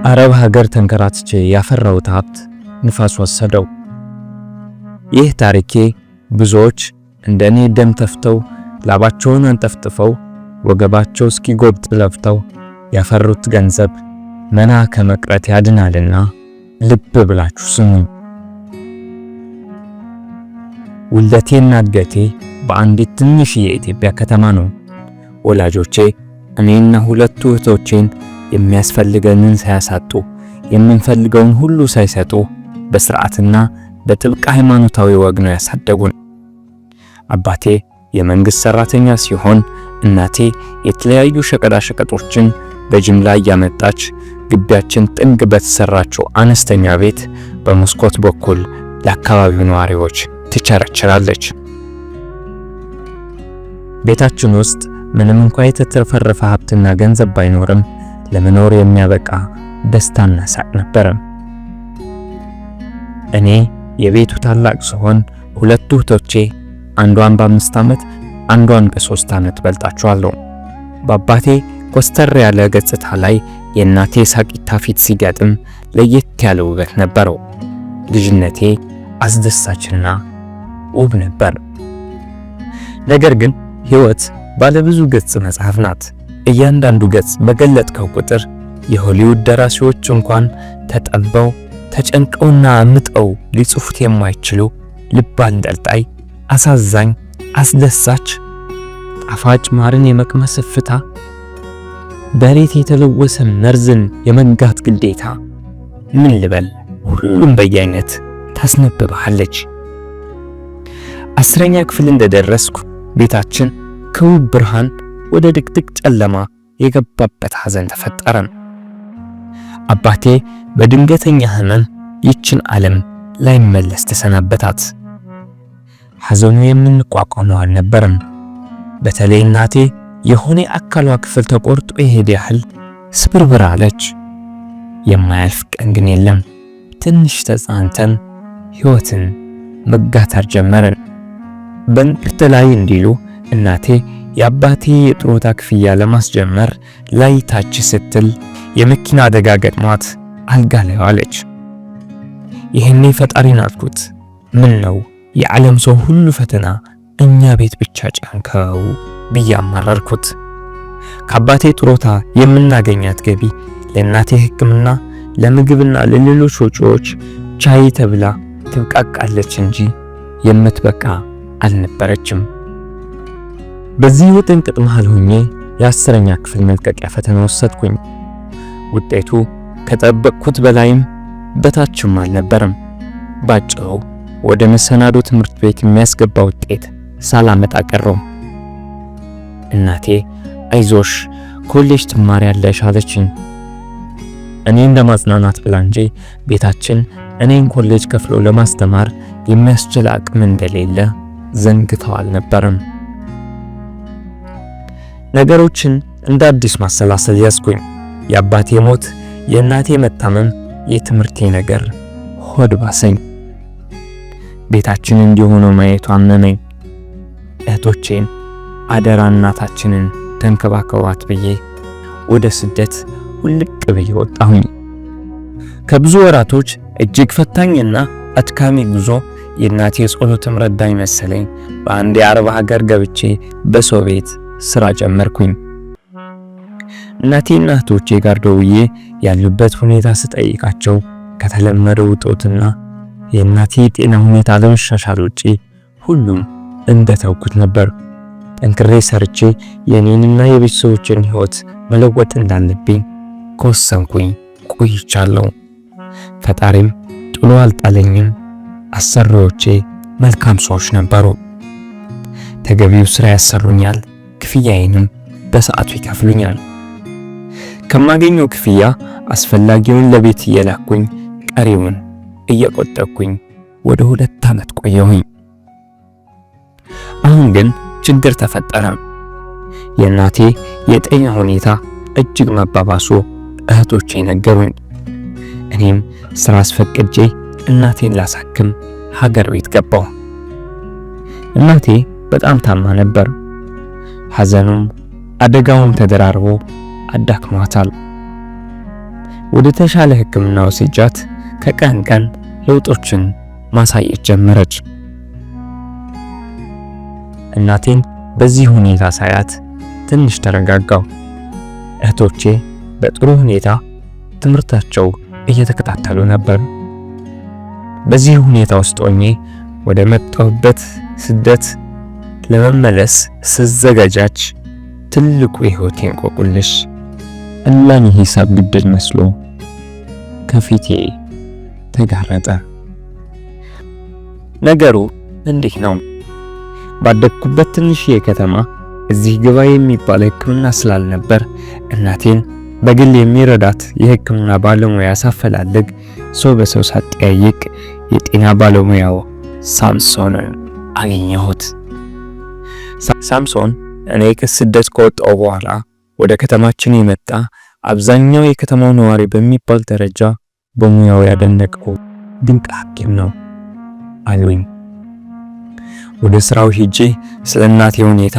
አረብ ሀገር ተንከራትቼ ያፈራሁት ሀብት ንፋስ ወሰደው። ይህ ታሪኬ ብዙዎች እንደኔ ደም ተፍተው ላባቸውን አንጠፍጥፈው ወገባቸው እስኪጎብጥ ለፍተው ያፈሩት ገንዘብ መና ከመቅረት ያድናልና ልብ ብላችሁ ስሙ። ውልደቴና እድገቴ በአንዲት ትንሽ የኢትዮጵያ ከተማ ነው። ወላጆቼ እኔና ሁለቱ እህቶቼን የሚያስፈልገንን ሳያሳጡ የምንፈልገውን ሁሉ ሳይሰጡ በስርዓትና በጥብቅ ሃይማኖታዊ ወግ ነው ያሳደጉን። አባቴ የመንግስት ሰራተኛ ሲሆን እናቴ የተለያዩ ሸቀጣሸቀጦችን በጅምላ እያመጣች ግቢያችን ጥግ በተሰራቸው አነስተኛ ቤት በመስኮት በኩል ለአካባቢው ነዋሪዎች ትቸረችራለች። ቤታችን ውስጥ ምንም እንኳን የተትረፈረፈ ሀብትና ገንዘብ ባይኖርም ለመኖር የሚያበቃ ደስታና ሳቅ ነበር። እኔ የቤቱ ታላቅ ስሆን ሁለቱ እህቶቼ አንዷን በ5 ዓመት አንዷን በ3 ዓመት በልጣቸዋለሁ። በአባቴ ኮስተር ያለ ገጽታ ላይ የእናቴ ሳቂታ ፊት ሲገጥም ለየት ያለ ውበት ነበረው። ልጅነቴ አስደሳችና ውብ ነበር። ነገር ግን ሕይወት ባለብዙ ገጽ መጽሐፍ ናት። እያንዳንዱ ገጽ በገለጥከው ቁጥር የሆሊውድ ደራሲዎች እንኳን ተጠበው ተጨንቀውና አምጠው ሊጽፉት የማይችሉ ልብ አንጠልጣይ፣ አሳዛኝ፣ አስደሳች፣ ጣፋጭ ማርን የመቅመስ እፍታ፣ በሬት የተለወሰ መርዝን የመጋት ግዴታ፣ ምን ልበል ሁሉም በየአይነት ታስነብባለች። 10ኛ ክፍል እንደደረስኩ ቤታችን ከውብ ብርሃን ወደ ድቅድቅ ጨለማ የገባበት ሐዘን ተፈጠረ። አባቴ በድንገተኛ ህመም ይችን ዓለም ላይመለስ ተሰናበታት። ሐዘኑ የምንቋቋመው አልነበረም። በተለይ እናቴ የሆነ አካሏ ክፍል ተቆርጦ የሄደ ያህል ስብርብር አለች። የማያልፍ ቀን ግን የለም። ትንሽ ተጻንተን ሕይወትን መጋታር ጀመርን። በእንቅርት ላይ እንዲሉ እናቴ የአባቴ የጥሮታ ክፍያ ለማስጀመር ላይ ታች ስትል የመኪና አደጋ ገጥሟት አልጋ ላይ ዋለች። ይህኔ ፈጣሪን አልኩት፣ ምን ነው የዓለም ሰው ሁሉ ፈተና እኛ ቤት ብቻ ጫንከው ብዬ አማረርኩት። ከአባቴ ጥሮታ የምናገኛት ገቢ ለእናቴ ሕክምና፣ ለምግብና ለሌሎች ወጪዎች ቻይ ተብላ ትብቃቃለች እንጂ የምትበቃ አልነበረችም። በዚህ ውጥንቅጥ መሃል ሆኜ የ10ኛ ክፍል መልቀቂያ ፈተና ወሰድኩኝ። ውጤቱ ከጠበቅኩት በላይም በታችም አልነበረም። ባጭሩ ወደ መሰናዶ ትምህርት ቤት የሚያስገባ ውጤት ሳላመጣ ቀረው። እናቴ አይዞሽ ኮሌጅ ትማሪያለሽ አለችኝ። እኔን ለማጽናናት ብላ እንጂ ቤታችን እኔን ኮሌጅ ከፍሎ ለማስተማር የሚያስችል አቅም እንደሌለ ዘንግተው አልነበረም። ነገሮችን እንደ አዲስ ማሰላሰል ያዝኩኝ። የአባቴ ሞት፣ የእናቴ መታመም፣ የትምህርቴ ነገር ሆድ ባሰኝ። ቤታችን እንዲሆነ ማየቱ አመመኝ። እህቶቼን አደራ እናታችንን ተንከባከቧት ብዬ ወደ ስደት ውልቅ ብዬ ወጣሁኝ። ከብዙ ወራቶች እጅግ ፈታኝና አድካሚ ጉዞ የእናቴ ጸሎትም ረዳኝ መሰለኝ በአንድ የአረብ ሀገር ገብቼ በሰው ቤት ስራ ጀመርኩኝ። እናቴና እህቶቼ ጋር ደውዬ ያሉበት ሁኔታ ስጠይቃቸው ከተለመደው እጦትና የእናቴ የጤና ሁኔታ ለመሻሻል ውጪ ሁሉም እንደተውኩት ነበር። ጠንክሬ ሰርቼ የኔንና የቤተሰቦችን ሕይወት መለወጥ እንዳለብኝ ከወሰንኩኝ ቆይቻለሁ። ፈጣሪም ጥሎ አልጣለኝም። አሰሪዎቼ መልካም ሰዎች ነበሩ። ተገቢው ስራ ያሰሩኛል፣ ክፍያዬንም በሰዓቱ ይከፍሉኛል። ከማገኘው ክፍያ አስፈላጊውን ለቤት እየላኩኝ ቀሪውን እየቆጠብኩኝ ወደ 2 ዓመት ቆየሁኝ። አሁን ግን ችግር ተፈጠረ። የእናቴ የጤና ሁኔታ እጅግ መባባሱ እህቶቼ ነገሩኝ። እኔም ስራ አስፈቅጄ እናቴን ላሳክም ሀገር ቤት ገባሁ። እናቴ በጣም ታማ ነበር። ሐዘኑም አደጋውም ተደራርቦ አዳክሟታል። ወደ ተሻለ ሕክምና ወስጃት ከቀን ቀን ለውጦችን ማሳየት ጀመረች። እናቴን በዚህ ሁኔታ ሳያት ትንሽ ተረጋጋው። እህቶቼ በጥሩ ሁኔታ ትምህርታቸው እየተከታተሉ ነበር። በዚህ ሁኔታ ውስጥ ሆኜ ወደ መጣሁበት ስደት ለመመለስ ስዘጋጃች ትልቁ የህይወቴ እንቆቅልሽ እላኝ ሂሳብ ግድል መስሎ ከፊቴ ተጋረጠ። ነገሩ እንዲህ ነው። ባደግኩበት ትንሽዬ ከተማ እዚህ ግባ የሚባል ሕክምና ስላልነበር እናቴን በግል የሚረዳት የሕክምና ባለሙያ ሳፈላልግ ሰው በሰው ሳጠያይቅ የጤና ባለሙያው ሳምሶንን አገኘሁት። ሳምሶን እኔ ከስደት ከወጣሁ በኋላ ወደ ከተማችን የመጣ አብዛኛው የከተማው ነዋሪ በሚባል ደረጃ በሙያው ያደነቀው ድንቅ ሐኪም ነው አሉኝ። ወደ ስራው ሄጄ ስለ እናቴ ሁኔታ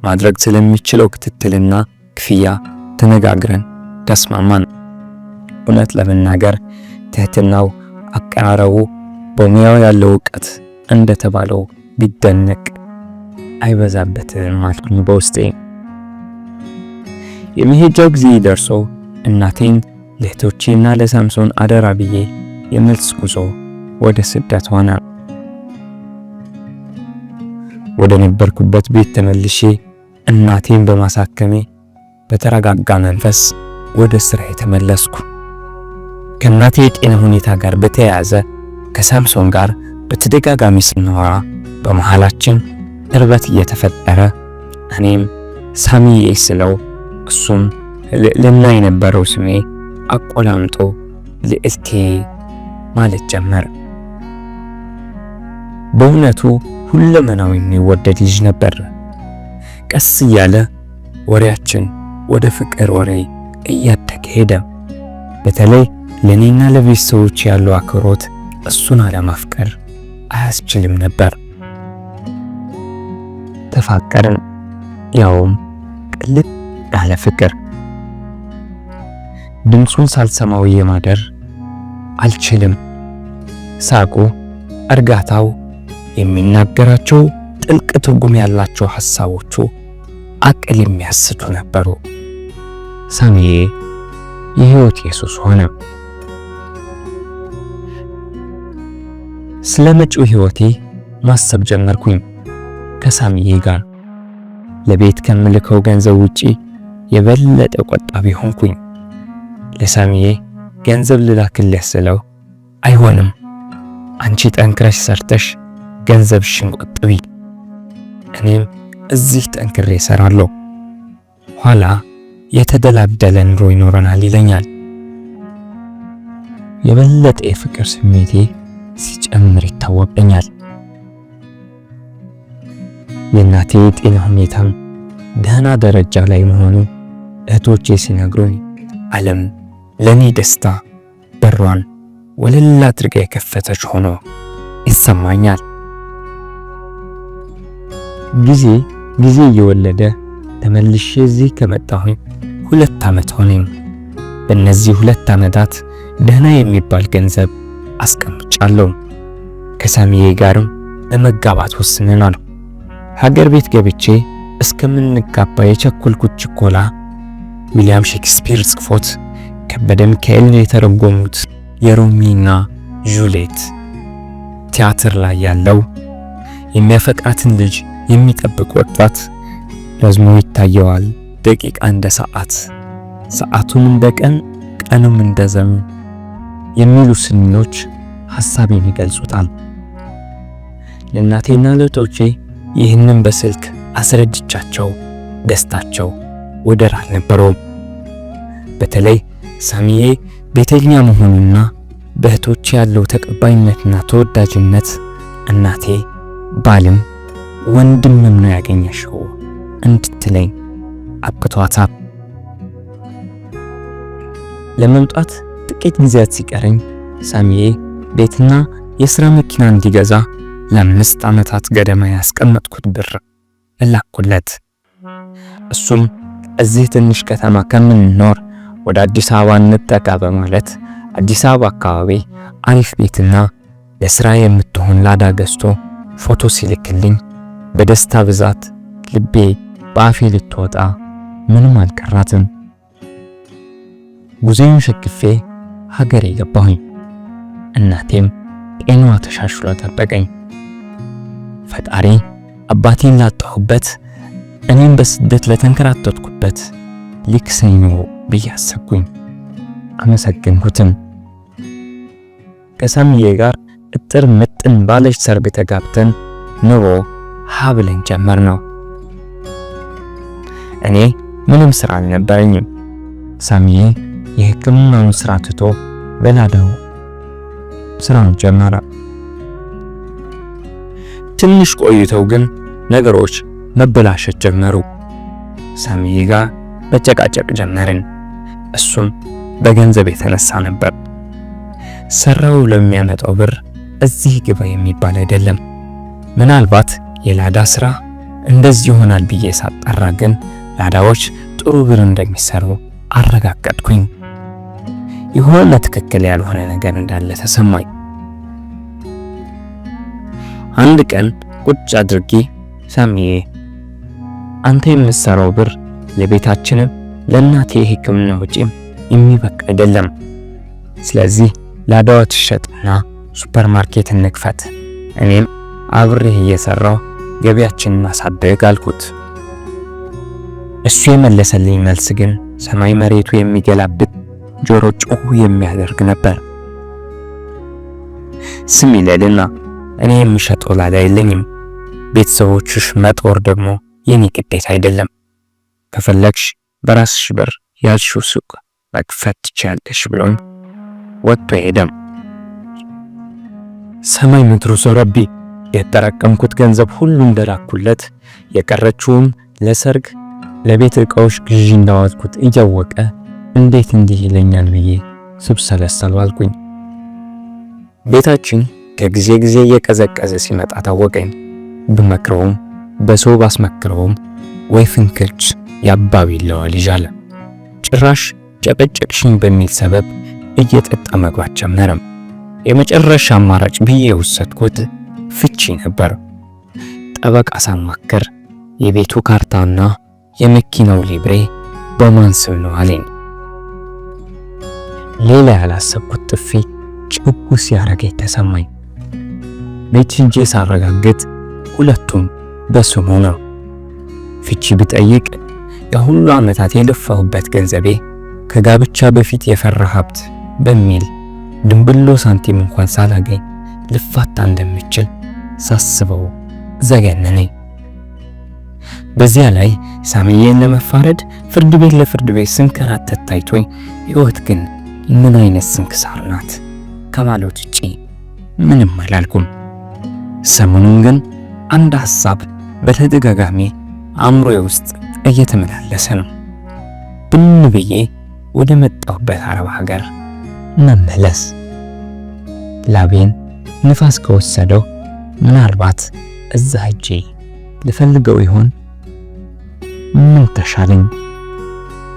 ማድረግ ስለሚችለው ክትትልና ክፍያ ተነጋግረን ተስማማን። እውነት ለመናገር ትህትናው፣ አቀራረቡ፣ በሙያው ያለው ዕውቀት እንደተባለው ቢደነቅ አይበዛበትም አልኩኝ በውስጤ። የመሄጃው ጊዜ ደርሶ እናቴን ለእህቶቼና ለሳምሶን አደራ ብዬ የመልስ ጉዞ ወደ ስደት ሆነ። ወደ ነበርኩበት ቤት ተመልሼ እናቴን በማሳከሜ በተረጋጋ መንፈስ ወደ ስራ ተመለስኩ። ከእናቴ የጤና ሁኔታ ጋር በተያያዘ ከሳምሶን ጋር በተደጋጋሚ ስናወራ በመሃላችን ቅርበት እየተፈጠረ እኔም ሳሚዬ ስለው እሱም ልዕልና የነበረው ስሜ አቆላምጦ ልዕልቴ ማለት ጀመረ። በእውነቱ ሁለመናው የሚወደድ ልጅ ነበር። ቀስ እያለ ወሬያችን ወደ ፍቅር ወሬ እያደገ ሄደ። በተለይ ለኔና ለቤተሰቦች ያለው አክብሮት እሱን አለማፍቀር አያስችልም ነበር። ተፋቀርን፣ ያውም ቅልጥ ያለ ፍቅር። ድምፁን ሳልሰማው የማደር አልችልም። ሳቁ፣ እርጋታው፣ የሚናገራቸው ጥልቅ ትርጉም ያላቸው ሐሳቦቹ አቅል የሚያስቱ ነበሩ። ሳሚዬ የህይወት ኢየሱስ ሆነ። ስለ መጪው ህይወቴ ማሰብ ጀመርኩኝ። ከሳሚዬ ጋር ለቤት ከምልከው ገንዘብ ውጪ የበለጠ ቆጣቢ ሆንኩኝ። ለሳሚዬ ገንዘብ ልላክልህ ስለው አይሆንም፣ አንቺ ጠንክረሽ ሰርተሽ ገንዘብሽን ቆጥቢ፣ እኔም እዚህ ጠንክሬ እሰራለሁ፣ ኋላ የተደላደለ ኑሮ ይኖረናል ይለኛል። የበለጠ የፍቅር ስሜቴ ሲጨምር ይታወቀኛል። የእናቴ የጤና ሁኔታም ደህና ደረጃ ላይ መሆኑ እህቶቼ ሲነግሩኝ ዓለም ለኔ ደስታ በሯን ወለል አድርጋ የከፈተች ሆኖ ይሰማኛል። ጊዜ እየወለደ ተመልሼ እዚህ ከመጣሁኝ 2 ዓመት ሆነኝ። በእነዚህ 2 ዓመታት ደህና የሚባል ገንዘብ አስቀምጫለሁ። ከሳሚዬ ጋርም ለመጋባት ወስነናል። ሀገር ቤት ገብቼ እስከምንጋባ የቸኮልኩት ችኮላ ዊሊያም ሼክስፒር ጽፎት ከበደ ሚካኤል የተረጎሙት የሮሚና ጁሌት ቲያትር ላይ ያለው የሚያፈቅራትን ልጅ የሚጠብቅ ወጣት ረዝሞ ይታየዋል ደቂቃ እንደ ሰዓት፣ ሰዓቱም እንደ ቀን፣ ቀኑም እንደ ዘመን የሚሉ ስንኞች ሐሳቤን ይገልጹታል። ለእናቴና ለእህቶቼ ይህንን በስልክ አስረድቻቸው ደስታቸው ወደር አልነበረውም። በተለይ ሳሚዬ ቤተኛ መሆኑና በእህቶቼ ያለው ተቀባይነትና ተወዳጅነት እናቴ ባልም ወንድምም ነው ያገኘሽው እንድትለኝ አብቅቷታል። ለመምጣት ጥቂት ጊዜያት ሲቀረኝ ሳሚዬ ቤትና የሥራ መኪና እንዲገዛ ለ5 ዓመታት ገደማ ያስቀመጥኩት ብር እላኩለት። እሱም እዚህ ትንሽ ከተማ ከምንኖር ወደ አዲስ አበባ እንጠጋ በማለት አዲስ አበባ አካባቢ አሪፍ ቤትና ለስራ የምትሆን ላዳ ገዝቶ ፎቶ ሲልክልኝ በደስታ ብዛት ልቤ በአፌ ልትወጣ ምንም አልቀራትም። ጉዞዬን ሸክፌ ሀገሬ ገባሁኝ። እናቴም ጤናዋ ተሻሽሎ ጠበቀኝ። ፈጣሪ አባቴን ላጣሁበት እኔም በስደት ለተንከራተትኩበት ሊክሰኝ ነው ብዬ አሰብኩኝ። አመሰግንኩትም። ከሳምዬ ጋር እጥር ምጥን ባለች ሰርግ ተጋብተን ኑሮ ሀብለን ጀመር ነው። እኔ ምንም ስራ አልነበረኝም። ሳምዬ የሕክምናውን ስራ ትቶ በላዳው ስራውን ጀመረ። ትንሽ ቆይተው ግን ነገሮች መበላሸት ጀመሩ። ሳምዬ ጋር መጨቃጨቅ ጀመርን። እሱም በገንዘብ የተነሳ ነበር። ሰራው ለሚያመጣው ብር እዚህ ግባ የሚባል አይደለም። ምናልባት የላዳ ስራ እንደዚህ ይሆናል ብዬ ሳጣራ ግን ላዳዎች ጥሩ ብር እንደሚሰሩ አረጋገጥኩኝ። የሆነ ትክክል ያልሆነ ነገር እንዳለ ተሰማኝ። አንድ ቀን ቁጭ አድርጌ ሳምዬ አንተ የምትሰራው ብር ለቤታችንም ለእናቴ የሕክምና ወጪም የሚበቃ አይደለም። ስለዚህ ላዳዋ ትሸጥና ሱፐርማርኬት እንክፈት፣ እኔም አብሬህ እየሰራው ገቢያችንን ማሳደግ አልኩት። እሱ የመለሰልኝ መልስ ግን ሰማይ መሬቱ የሚገላብጥ ጆሮ ጮህ የሚያደርግ ነበር። ስሚ ልዕልና፣ እኔ የምሸጠው ላዳ የለኝም። ቤተሰቦችሽ መጦር ደግሞ የኔ ግዴታ አይደለም። ከፈለግሽ በራስሽ ብር ያልሽው ሱቅ መክፈት ትችያለሽ ብሎኝ ወጥቶ ሄደም። ሰማይ ምድሩ ረቢ፣ የተጠራቀምኩት ገንዘብ ሁሉ እንደላኩለት የቀረችውም ለሰርግ ለቤት ዕቃዎች ግዢ እንዳዋልኩት እያወቀ እንዴት እንዲህ ይለኛል ብዬ ስብሰለሰል አልኩኝ። ቤታችን ከጊዜ ጊዜ እየቀዘቀዘ ሲመጣ ታወቀኝ። ብመክረውም በሰው ባስመክረውም ወይ ፍንክች ያባቢለዋ ልጅ አለ። ጭራሽ ጨቀጨቅሽኝ በሚል ሰበብ እየጠጣ መግባት ጀመረም። የመጨረሻ አማራጭ ብዬ የወሰድኩት ፍቺ ነበር። ጠበቃ ሳማከር የቤቱ ካርታና የመኪናው ሊብሬ በማን ስም ነው አለኝ። ሌላ ያላሰብኩት ጥፊ ጭቡ ሲያረገኝ ተሰማኝ። ቤት ሄጄ ሳረጋግጥ ሁለቱም በስሙ ነው። ፍቺ ብጠይቅ የሁሉ ዓመታት የለፋሁበት ገንዘቤ ከጋብቻ በፊት የፈራ ሀብት በሚል ድንብሎ ሳንቲም እንኳን ሳላገኝ ልፋታ እንደምችል ሳስበው ዘገነነኝ። በዚያ ላይ ሳምዬን ለመፋረድ ፍርድ ቤት ለፍርድ ቤት ስንከራተት ታይቶኝ ሕይወት ግን ምን አይነት ስንክሳር ናት ከማለት ውጪ ምንም አላልኩም። ሰሞኑን ግን አንድ ሐሳብ በተደጋጋሚ አእምሮዬ ውስጥ እየተመላለሰ ነው። ብን ብዬ ወደ መጣሁበት አረብ ሀገር መመለስ። ላቤን ንፋስ ከወሰደው ምናልባት እዛ ሄጄ ልፈልገው ይሆን? ምን ተሻለኝ?